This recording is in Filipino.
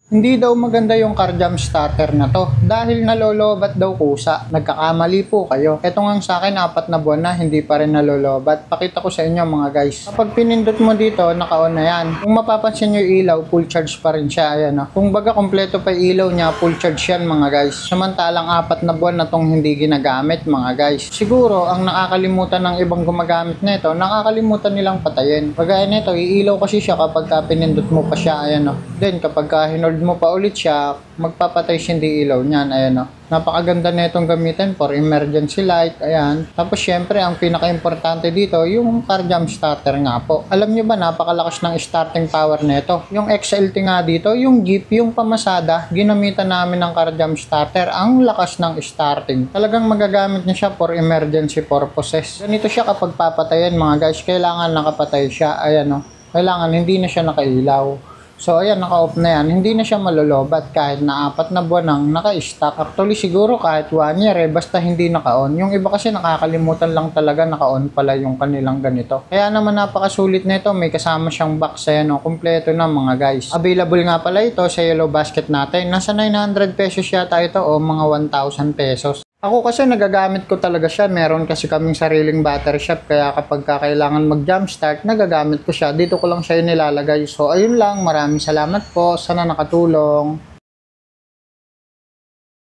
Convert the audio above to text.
Hindi daw maganda yung car jump starter na to dahil nalolobat daw kusa. Nagkakamali po kayo. Ito nga sa akin 4 na buwan na hindi pa rin nalolobat. Pakita ko sa inyo mga guys. Kapag pinindot mo dito, naka-on na yan. Kung mapapansin nyo yung ilaw, full charge pa rin siya. Ayan o. Kung baga kompleto pa yung ilaw niya, full charge yan mga guys. Samantalang 4 na buwan na tong hindi ginagamit mga guys. Siguro ang nakakalimutan ng ibang gumagamit nito, nakakalimutan nilang patayin. Kagaya nito, iilaw kasi siya kapag pinindot mo pa siya. Ayan o. Then kapag hinold mo pa ulit siya, magpapatay siya hindi ilaw niyan. Ayan o. Napakaganda na itong gamitin for emergency light. Ayan. Tapos syempre, ang pinaka-importante dito, yung car jump starter nga po. Alam nyo ba, napakalakas ng starting power nito. Yung XLT nga dito, yung Jeep, yung pamasada, ginamitan namin ng car jump starter. Ang lakas ng starting. Talagang magagamit niya siya for emergency purposes. Ganito siya kapag papatayan mga guys. Kailangan nakapatay siya. Ayan o. Kailangan hindi na siya nakailaw. So ayan, naka-off na yan. Hindi na siya malolobat kahit na 4 na buwan nang naka-stock. Actually siguro kahit 1 year basta hindi naka-on. Yung iba kasi nakakalimutan lang talaga naka-on pala yung kanilang ganito. Kaya naman napakasulit nito. May kasama siyang box. Ayan o, kompleto na mga guys. Available nga pala ito sa Yellow Basket natin. Nasa 900 pesos yata ito o mga 1,000 pesos. Ako kasi nagagamit ko talaga siya. Meron kasi kaming sariling battery shop. Kaya kapag kailangan mag-jump start, nagagamit ko siya. Dito ko lang siya nilalagay. So ayun lang. Maraming salamat po. Sana nakatulong.